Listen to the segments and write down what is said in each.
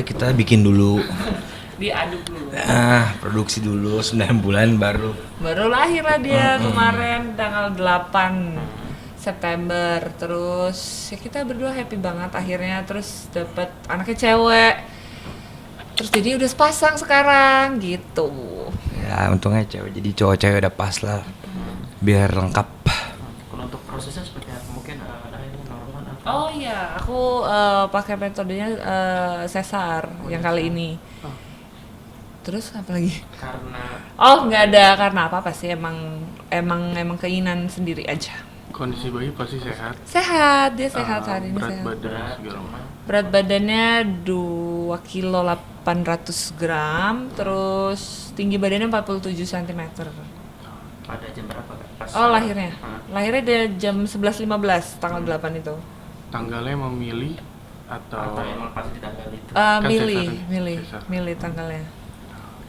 awalnya kita bikin dulu. Diaduk dulu. Produksi dulu 9 bulan baru Lahir lah dia kemarin tanggal 8 September. Terus ya kita berdua happy banget akhirnya, terus dapat anaknya cewek. Terus jadi udah sepasang sekarang gitu. ya. Untungnya cewek, jadi cowok-cewek udah pas lah biar lengkap. Kalau untuk prosesnya seperti apa? Mungkin akhirnya normal atau? Oh iya, aku pakai metodenya sesar yang kali ini. Terus apa lagi? Karena Nggak ada karena apa sih, emang keinginan sendiri aja. Kondisi bayi pasti sehat. Sehat, dia sehat hari ini Berat sehat. badan segala macam. Berat badannya 2 kilo 800 gram, terus tinggi badannya 47 cm. pada jam berapa Kak? Pas Lahirnya? Lahirnya dia jam 11.15, tanggal 8 itu. Tanggalnya memilih atau atau emang pasti di tanggal itu? Milih tanggalnya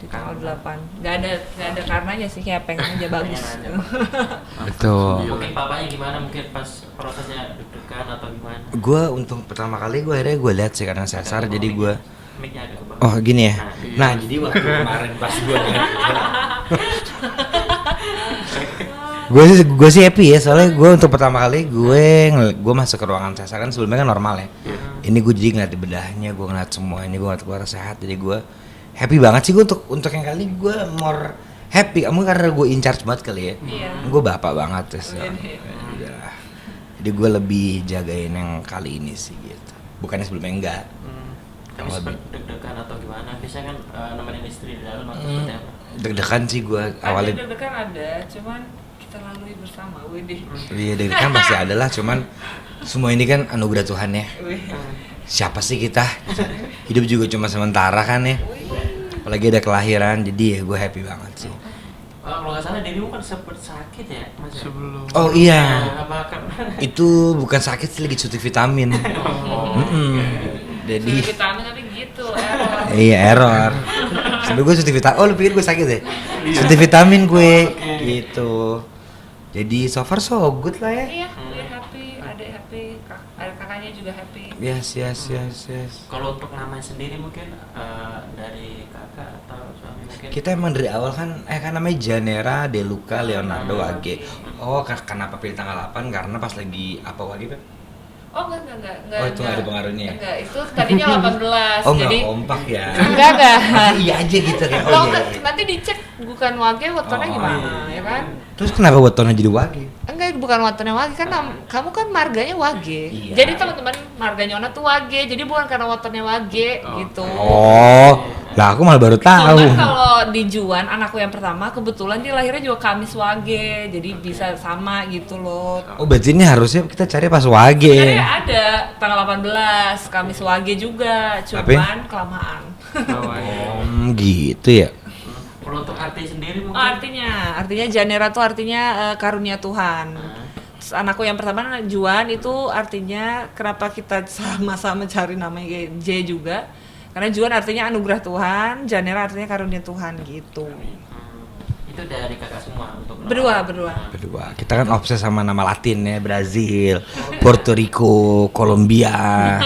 di tanggal 8. Nggak ada karenanya sih, kayak pengen aja bagus. Pengen aja. Betul. Mungkin papanya gimana? Mungkin pas prosesnya deg-degan atau gimana? Gue untuk pertama kali akhirnya gue lihat sih karena sesar, jadi gue Mic-nya agak ke bawah. oh gini ya. Nah, Nah jadi waktu kemarin pas gue sih happy ya, soalnya gue untuk pertama kali gue masuk ke ruangan sesar kan, sebelumnya kan normal ya. Ini gue jadi ngeliat di bedahnya, gue ngeliat semua ini, gue ngeliat keluar sehat, jadi gue happy banget sih. Gue untuk yang kali gue more happy, kamu karena gue in charge banget kali ya. Gue bapak banget terus. Jadi gue lebih jagain yang kali ini sih gitu. Bukannya sebelumnya enggak. Tapi sempat deg-degan atau gimana? Biasanya kan nemenin istri di dalam atau seperti apa? Deg-degan sih gue awalnya. Ada deg-degan ada, cuman kita lalui bersama, widih. Iya deg-degan pasti ada lah, cuman semua ini kan anugerah Tuhan ya. Siapa sih kita? Hidup juga cuma sementara kan ya. Apalagi ada kelahiran, jadi ya gue happy banget sih. Kalau nggak salah dirimu kan sempat sakit ya Mas? sebelum Oh iya, Apa karena itu bukan sakit sih, lagi suntik vitamin. Jadi Vitamin tapi gitu, error. iya error. Sampai gue suntik vitamin. Oh lu pikir gue sakit ya? Suntik vitamin gue gitu. Jadi so far so good lah ya. Iya, dia happy, adek happy, ada kakaknya juga happy. Yes. kalau untuk namanya sendiri mungkin dari kakak atau suami mungkin? Kita emang dari awal kan namanya Janera De Luca Leonardo Wage. Oh kenapa pilih tanggal 8? Karena pas lagi apa Wage kan? Oh enggak. Oh itu nggak ada pengaruhnya ya? Enggak, itu tadinya 18. Oh jadi nggak kompak ya? enggak. Masih iya aja gitu kayak Loh, oh iya. nanti dicek bukan Wage, wetonnya Oh, gimana, iya. ya kan? Terus kenapa wetonnya jadi Wage? Enggak, bukan wetonnya Wage kan, kamu kan marganya Wage. Iya. Jadi teman-teman marganya Ona tuh Wage, jadi bukan karena wetonnya Wage gitu. Oh, lah aku malah baru tahu. Cuman kalau di Juan, anakku yang pertama, kebetulan dia lahirnya juga Kamis Wage, jadi bisa sama gitu loh. Oh berarti ini harusnya kita cari pas Wage. Sebenarnya ada tanggal 18 Kamis Wage juga, cuman kelamaan. Gitu ya. Kalau untuk arti sendiri mungkin? Artinya Janera tuh artinya karunia Tuhan. Terus anakku yang pertama Juan itu artinya, kenapa kita sama-sama cari namanya J juga? Karena Juan artinya anugerah Tuhan, Janera artinya karunia Tuhan gitu. Itu dari kakak semua untuk Berdua. Kita kan obses sama nama Latin ya, Brazil, Puerto Rico, Kolombia,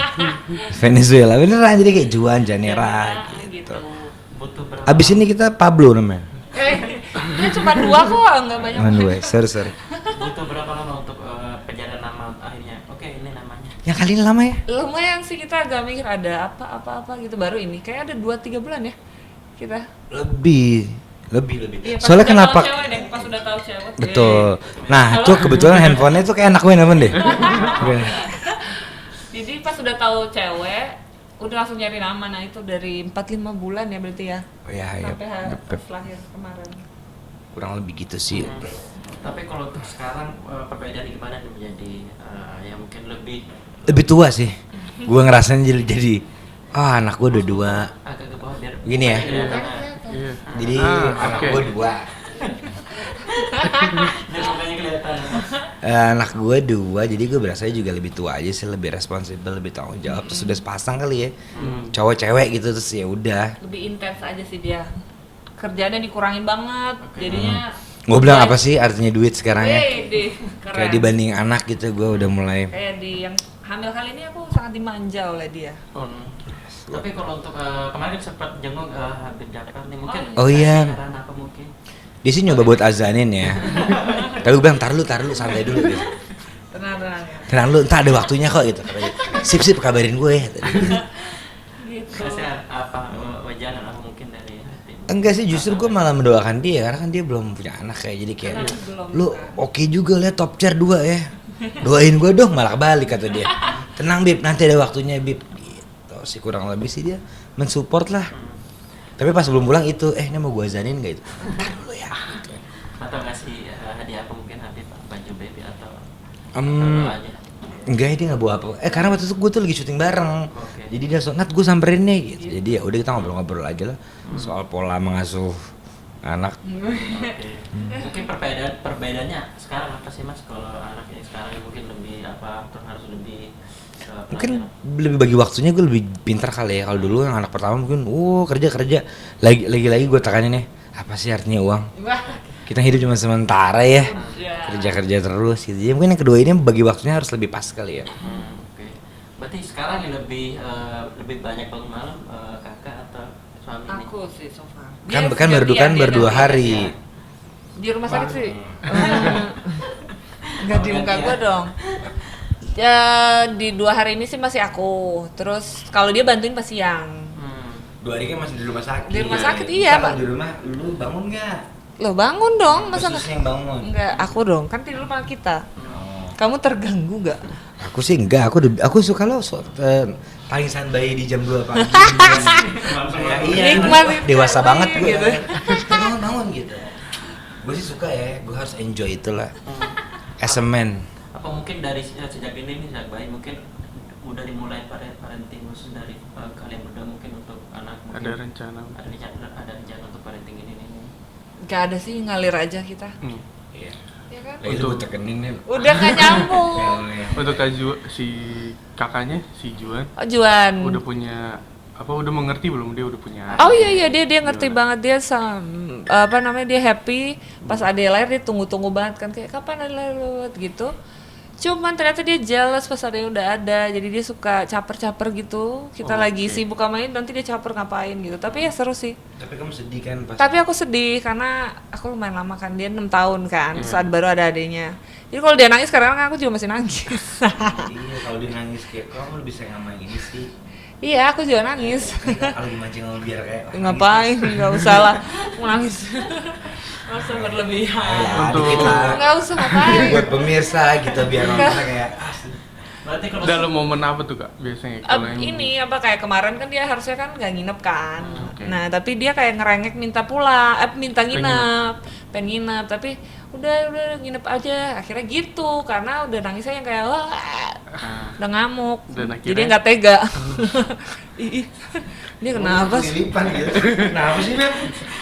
Venezuela. Beneran jadi kayak Juan, Janera gitu. Butuh berapa? Abis ini kita Pablo namanya. Dia cuma 2 kok, nggak banyak. Sorry. Butuh berapa lama untuk pencarian nama akhirnya? Oke, ini namanya. Yang kali ini lama ya? Lumayan sih, kita agak mikir ada apa gitu, baru ini kayak ada 2-3 bulan ya kita. Lebih. Iya, pas Soalnya udah kenapa? tahu cewek deh, pas udah tahu cewek. Betul. Nah, itu kebetulan handphonenya tuh kayak anak gue temen deh. Jadi pas udah tahu cewek, udah langsung nyari nama. Nah itu dari 4-5 bulan ya berarti ya. Oh iya. Sampai pas lahir kemarin. Kurang lebih gitu sih. Tapi kalau untuk sekarang perbedaan gimana nih menjadi yang mungkin Lebih tua sih. Gue ngerasain jadi anak gue udah 2. agak ke bawah biar Gini ya. Iya. Jadi anak oke. gue 2. biar mukanya kelihatan. Anak gue 2, jadi gue berasa juga lebih tua aja sih, lebih responsibel, lebih tanggung jawab. Terus udah sepasang kali ya, cowok cewek gitu, terus ya udah. Lebih intens aja sih dia. Kerjaannya dikurangin banget, jadinya. Gue bilang apa sih artinya duit sekarang ya? Keren. Kayak dibanding anak gitu, gue udah mulai. Kayak di yang hamil kali ini aku sangat dimanja oleh dia. gua. Tapi kalau untuk kemarin sempat jenguk Habib Jafar nih mungkin. Oh iya. Saran apa mungkin? Dia sih nyoba buat azanin ya. Tapi gue bilang tar lu santai dulu gitu. Tenang ya. Tenang lu, entar ada waktunya kok gitu. Sip kabarin gue. Gitu. Nasihat apa wajaran apa mungkin dari hati? Enggak sih, justru gue malah mendoakan dia karena kan dia belum punya anak kayak jadi kayak Belum, lu kan. oke juga lihat top chair 2 ya. Doain gue dong, malah balik kata dia. Tenang Bib, nanti ada waktunya Bib. Gitu sih kurang lebih sih dia mensupport lah. Tapi pas belum pulang itu, ini mau gue azanin gak itu? Ntar dulu ya. Gitu. Atau ngasih hadiah apa mungkin Habib baju baby atau Em, aja? Enggak, dia nggak bawa apa. Karena waktu itu gue tuh lagi syuting bareng. Oke. Jadi dia Nat gue samperin nih gitu. Jadi ya udah kita ngobrol-ngobrol aja lah soal pola mengasuh anak. Oke. Mungkin perbedaannya sekarang apa sih Mas kalau anak yang sekarang mungkin lebih apa atau harus lebih Mungkin lebih bagi waktunya gue lebih pintar kali ya. Kalau dulu yang anak pertama mungkin kerja lagi gue tekanin ya. Apa sih artinya uang? Wah, Kita hidup cuma sementara ya. ya. Kerja terus gitu. Jadi mungkin yang kedua ini bagi waktunya harus lebih pas kali ya. Oke. Berarti sekarang yang lebih banyak bangun malam kakak atau suami ini? Aku sih so far. Kan baru 2 hari. Di rumah sakit sih. Enggak di muka gue dong. Ya, di 2 hari ini sih masih aku. Terus kalau dia bantuin pas siang. 2 hari kan masih di rumah sakit. Di rumah sakit, iya, Pak. Pak. Di rumah lu bangun nggak? Lo bangun dong, masa nggak? Khususnya yang bangun. Enggak, aku dong. Kan tidur sama kita. Oh. Kamu terganggu nggak? Aku sih enggak, aku suka lo tangisan bayi di jam 2 pagi. Iya, Nikmat itu. dewasa banget gue. Gitu. Bangun gitu. Gue sih suka ya, gue harus enjoy itulah. As a man. Apa mungkin dari sejak ini nih sejak bayi mungkin udah dimulai parenting khusus dari kalian berdua mungkin untuk anak mungkin Ada rencana. ada rencana untuk parenting ini nih. Gak ada sih, ngalir aja kita. Iya. Ya kan? Itu gue tekenin ya. Udah gak nyambung. Untuk si kakaknya si Juan Oh, Juan. udah punya udah mengerti belum dia udah punya Oh iya dia ngerti Gimana? banget, dia dia happy pas Ade lahir, dia tunggu-tunggu banget kan, kayak kapan Ade lahir gitu. Cuman ternyata dia jealous pas Ade udah ada, jadi dia suka caper-caper gitu. Kita Oh, lagi oke. sibuk main, nanti dia caper ngapain gitu. Tapi ya seru sih. Tapi kamu sedih kan pas. Tapi aku sedih karena aku lumayan lama kan, dia 6 tahun kan, saat baru ada adenya. Jadi kalau dia nangis sekarang aku juga masih nangis. Iya, kalau dia nangis kayak kamu lebih sayang sama ini sih. Iya, aku juga nangis. Kalau lagi mancing kamu biar kayak Ngapain? Nggak usah lah, mau nangis. Nggak usah berlebihan. Ya, Untuk- dikit lah. Nggak usah ngapain. Buat pemirsa gitu biar Enggak. nontonnya kayak Berarti kalau dalam momen apa tuh kak biasanya kalau yang Ini apa kayak kemarin kan dia harusnya kan nggak nginep kan. Oke. Nah tapi dia kayak ngerengek minta pulang, minta nginep, pengen nginep. Tapi udah nginep aja. Akhirnya gitu karena udah nangisnya yang kayak wah, udah ngamuk. Dan Jadi akhirnya- nggak tega. Ih, dia kenapa sih? Kelilipan gitu. Kenapa sih, Beb?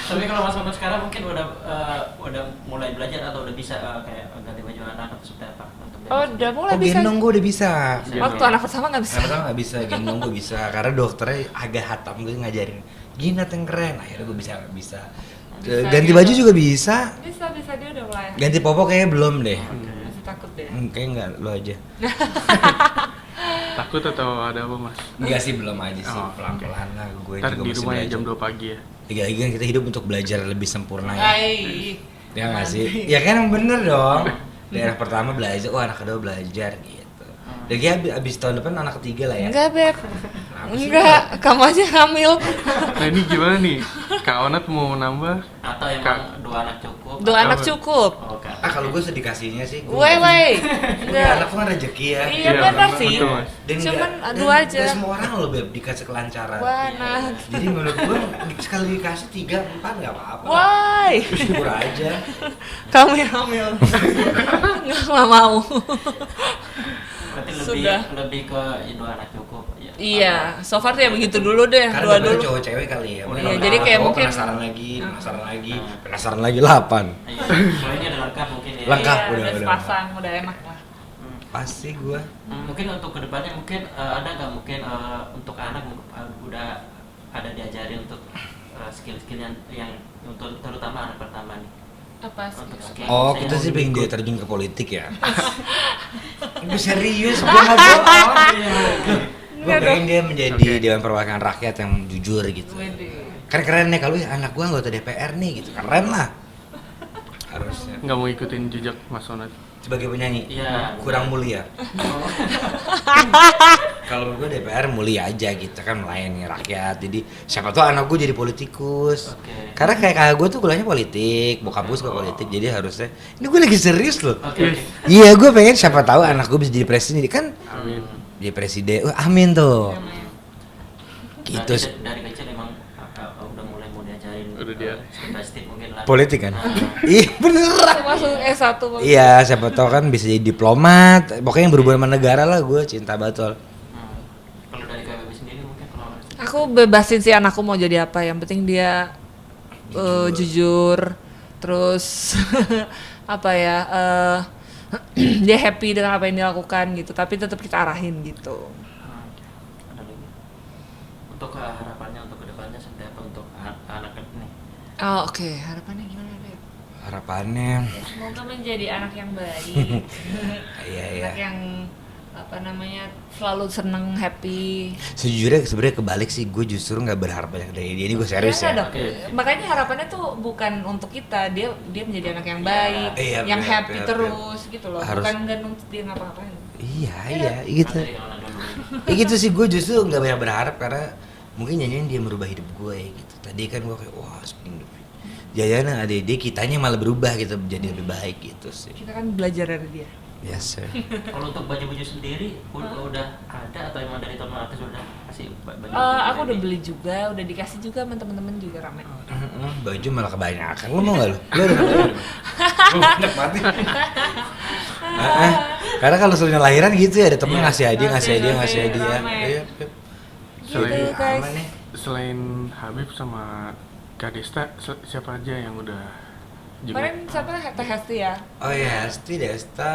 tapi kalau Mas Mamat sekarang mungkin udah mulai belajar atau udah bisa kayak ganti baju anak atau seperti apa untuk Oh udah mulai Oh, bisa. gendong gue udah bisa. Waktu anak pertama nggak bisa. Karena nggak bisa gendong gue bisa karena dokternya agak hatam gue ngajarin gini Nat, yang keren. Akhirnya gue bisa. Bisa, Ganti gitu. baju juga bisa. Bisa dia udah mulai. Ganti popok kayaknya belum deh. Masih takut deh. Kayaknya enggak, lo aja. takut atau ada apa mas? Enggak sih, belum aja sih. Oh, Pelan-pelan lah gue Ntar juga di masih rumah ya belajar. jam 2 pagi ya. Lagi-lagi kan kita hidup untuk belajar lebih sempurna ya. Hai. Ya nggak sih? Ya kan yang bener dong. Daerah pertama belajar, anak kedua belajar gitu. Dan kayak abis tahun depan anak ketiga lah ya. Enggak Beb. Kenapa sih, Enggak, kamu aja hamil. Nah ini gimana nih? Kak Onat mau nambah? atau emang 2 anak cukup? 2 anak cukup. Oh, Kak. Kalau gue sedih kasihnya sih. Woi. Enggak. Enggak. Anak tuh kan rezeki ya. Iya benar betul, sih. Mas. Cuman nggak- adu dan aja. nggak semua orang loh Beb dikasih kelancaran. Wah, nah. Jadi menurut gue sekali dikasih 3, 4 nggak apa-apa. Why? Syukur aja. Kamu yang hamil. Nggak mau. Berarti Sudah. lebih ke 2 anak cukup ya. Iya, so far tuh ya begitu dulu deh, Karena 2 dulu dulu. cowok cewek kali ya. Iya, Kalau jadi kayak cowok mungkin- penasaran lagi 8. Iya, semuanya udah lengkap mungkin ya. Lengkap. Iya, udah. sepasang, udah enak lah. Pasti gue. Mungkin untuk kedepannya mungkin ada nggak mungkin untuk anak udah ada diajarin untuk skill-skill yang untuk terutama anak pertama nih. Apa sih? Untuk skill. Oh, Saya kita mau sih pengen ikut. dia terjun ke politik ya. Gue serius, gue nggak bohong. Gue pengen dia menjadi Dewan Perwakilan Rakyat yang jujur gitu. Keren nih kalau anak gua anggota DPR nih gitu, keren lah. Harusnya. Nggak mau ikutin jejak Mas Onat. Sebagai penyanyi, Iya. kurang mulia. Kalau gue DPR mulia aja gitu kan, melayani rakyat. Jadi siapa tahu anak gue jadi politikus. Oke. Karena kayak kakak gue tuh kuliahnya politik, bokap gue suka politik. Jadi harusnya, ini gue lagi serius loh. Oke. Iya, gue pengen siapa tahu anak gue bisa jadi presiden. Jadi kan Amin. jadi presiden. Wah, amin tuh. Gitu. Berarti dari kecil emang udah mulai mau diajarin Udah dia. step mungkin lah. Politik kan? Ah. Iya beneran. Masuk S1 Bang. Iya, siapa tahu kan bisa jadi diplomat. Pokoknya yang berhubungan sama negara lah, gue cinta betul. Kalau dari KBB sendiri mungkin kalau Aku bebasin sih anakku mau jadi apa, yang penting dia jujur, terus apa ya, dia happy dengan apa yang dia lakukan gitu, tapi tetap kita arahin gitu. ada lagi untuk harapannya untuk kedepannya seperti apa untuk anak ini? Oh oke, harapannya gimana Beb? Harapannya, Semoga menjadi anak yang baik, iya. anak yang apa namanya selalu seneng, happy. Sejujurnya sebenarnya kebalik sih, gue justru nggak berharap banyak dari dia. Ini gue serius Iya, ya. dong. Makanya harapannya tuh bukan untuk kita, dia menjadi anak yang baik, Iya, yang benar, happy benar, terus gitu loh. Harus- Bukan nggak nuntut dia ngapa-ngapain. Iya, gitu. Dari Ona dulu. Ya gitu sih, gue justru nggak banyak berharap karena mungkin nyanyian dia merubah hidup gue gitu. Tadi kan gue kayak wah spring the beat. Jangan adik-adik kitanya malah berubah gitu, jadi lebih baik gitu sih. Kita kan belajar dari dia. Yes sir. Kalau untuk baju-baju sendiri udah ada atau emang dari teman artis udah kasih baju? Aku udah beli juga, udah dikasih juga sama temen-temen juga rame. Baju malah kebanyakan. Lu mau nggak lu? Lu udah baju? Lu enak banget. Karena kalau soalnya lahiran gitu ya, ada temen Iya. ngasih hadiah. Rame. Iya. Gitu Selain- guys. Aman nih. Selain Habib sama Kak Desta, siapa aja yang udah juga? Kemarin siapa? Teh Hesti ya? Oh iya, Hesti, Desta,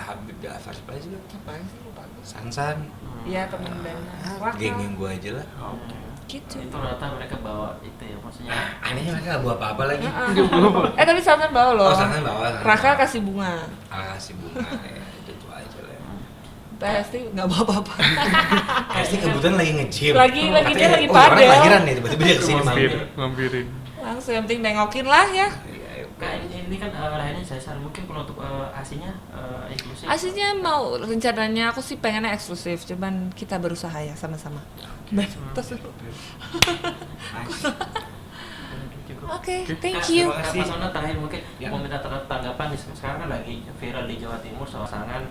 Habib, Dafar, siapa sih lu? Apaan sih lupa aku. Sansan, Iya temen dan geng gue aja lah. Oke. gitu. Itu rata mereka bawa itu ya maksudnya. Anehnya mereka gak bawa apa-apa lagi. Tapi Sansan bawa loh. Oh, Sansan bawa. Sansan Raka bawa. kasih bunga. Kasih bunga, ya itu aja lah. Teh Hesti nggak bawa apa-apa. Hesti kebetulan lagi nge-gym. Lagi- Katanya, dia lagi orang padel. lahiran nih, tiba-tiba dia kesini Mampir, mampir. ngampirin. Langsung yang penting nengokin lah ya. Kayak ini kan lahirnya saya mungkin kalau untuk asinya eksklusif. Aslinya mau rencananya aku sih pengennya eksklusif, cuman kita berusaha ya sama-sama. Terus Oke, thank you. Mas Ona terakhir mungkin Ya. mau minta tanggapan nih, sekarang kan lagi viral di Jawa Timur soal pasangan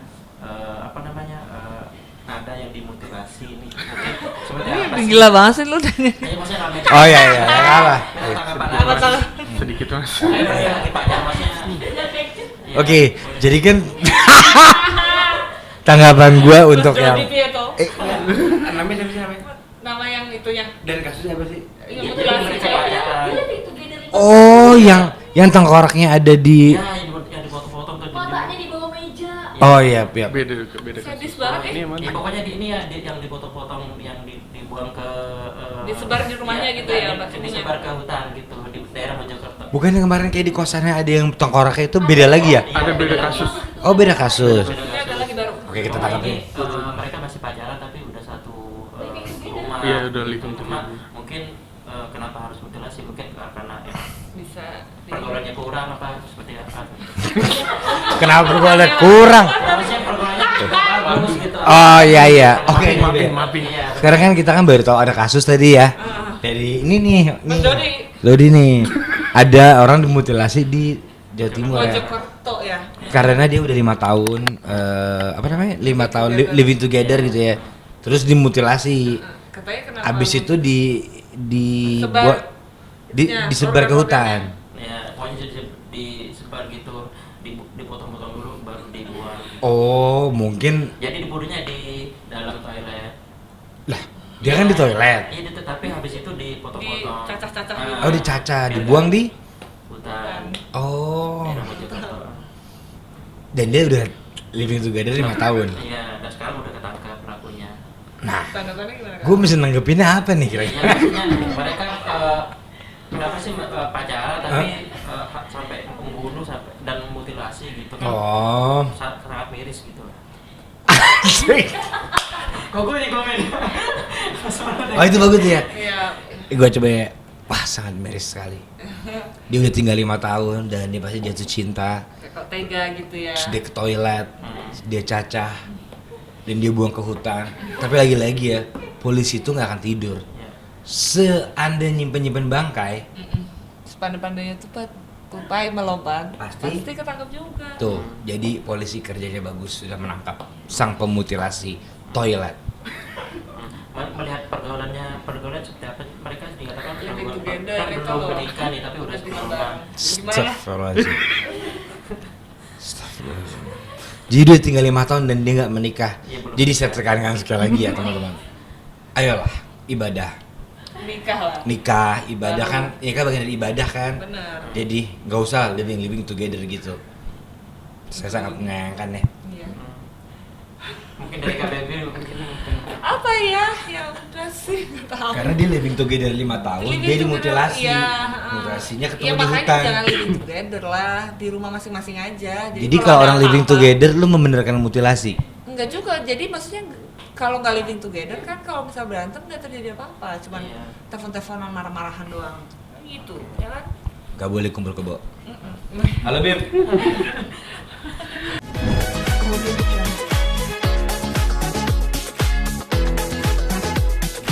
apa namanya ada yang dimutilasi ini. Mungkin seperti apa sih? Gila banget sih lu. Ya, maksudnya rame. Oh iya, kalah. Minta tanggapan Apa apa salah? sih? Sedikit mas. Ayo, dipanjang maksudnya. Iya. Oke, jadi kan tanggapan gua untuk yang namanya Nama yang itu yang dan kasusnya apa sih? yang Iya, mutilasi jadi cewek. kebanyakan. Oh, yang tengkoraknya ada di. Ya, yang di foto-foto tuh. Fotonya di bawah meja. Oh iya, iya. Beda Sadis kasus. banget Ini ya. emang Ya, pokoknya ini ya yang dipotong-potong yang dibuang ke Disebar di rumahnya gitu ya, Mbak, disebar ke hutan gitu di daerah Mojokerto. Bukan yang kemarin kayak di kosannya ada yang tengkoraknya itu beda lagi ya? Ada beda kasus. Oh, beda kasus. Ini ada lagi baru. Oke, kita Nah, tangkap ini, ini. mereka masih pacaran tapi udah satu rumah. Iya, udah living Cuma together. mungkin kenapa harus mutilasi? Mungkin karena Bisa pergaulannya kurang apa seperti apa? Kenapa pergaulan kurang? Harusnya pergaulannya bagus gitu. Oh iya. Oke, Maafin. Iya. sekarang kan kita kan baru tahu ada kasus tadi ya. Dari ini nih, Mas Dodi. Dodi nih. Ada orang dimutilasi di Jawa Timur ya. Mojokerto ya. Karena dia udah 5 tahun apa namanya? 5 tahun living together gitu ya. Terus dimutilasi. Katanya kenapa? Abis itu Sebar. disebar ke hutan. Ya, pokoknya disebar gitu, dipotong-potong dulu baru dibuang. Oh, mungkin Jadi dibunuhnya di dalam toilet. lah dia kan di toilet. Iya, tapi habis itu dipotong-potong. Dicacah-cacah Ah, gitu. Oh, dicaca, dibuang di. hutan. Oh. Daerah Mojokerto. Dan dia udah living together 5 tahun. Iya, dan sekarang udah ketangkap pelakunya. Nah, Tanda-tanda gimana Kak? gue mesti nanggepinnya apa nih Ya, kira-kira? maksudnya mereka kenapa sih pacaran tapi sampai membunuh sampai dan mutilasi gitu kan? Oh. Sangat miris gitu. Kok gue nih komen? Oh itu bagus ya. Iya. Gue coba ya. Wah sangat miris sekali. Dia udah tinggal 5 tahun dan dia pasti jatuh cinta. Kok tega gitu ya. Terus dia ke toilet, dia cacah, dan dia buang ke hutan. Tapi lagi-lagi ya, polisi itu nggak akan tidur. Ya. Seandainya nyimpen bangkai, Sepandai-pandainya tuh tupai melompat, Pasti. ketangkap juga. tuh. Jadi polisi kerjanya bagus, sudah menangkap sang pemutilasi toilet. Melihat pergaulan seperti apa mereka dikatakan Living pergaulan together kan itu belum loh. menikah nih tapi udah Gimana? berkembang. Gimana? Astagfirullahaladzim. Astagfirullahaladzim. Jadi dia tinggal 5 tahun dan dia nggak menikah. Iya, belum Jadi menikah. saya tekankan sekali lagi ya teman-teman. Ayolah, ibadah. Nikah lah. Nikah, ibadah kan, nikah bagian dari ibadah kan. Bener. Jadi nggak usah living together gitu. Saya sangat menyayangkan ya. Iya. Mungkin dari KBB mungkin Apa ya? Ya udah sih, nggak tahu. Karena dia living together 5 tahun, Living dia together, dimutilasi. iya, Mutilasinya ketemu ya, di makanya hutan. jangan living together lah, di rumah masing-masing aja. Jadi kalau ada orang living apa-apa- together lu membenarkan mutilasi. Enggak juga, jadi maksudnya kalau nggak living together kan kalau misal berantem nggak terjadi apa-apa, cuman Iya. telepon-teleponan marah-marahan doang, gitu, ya kan? Gak boleh kumpul kebo. Mm-mm. Halo Bim.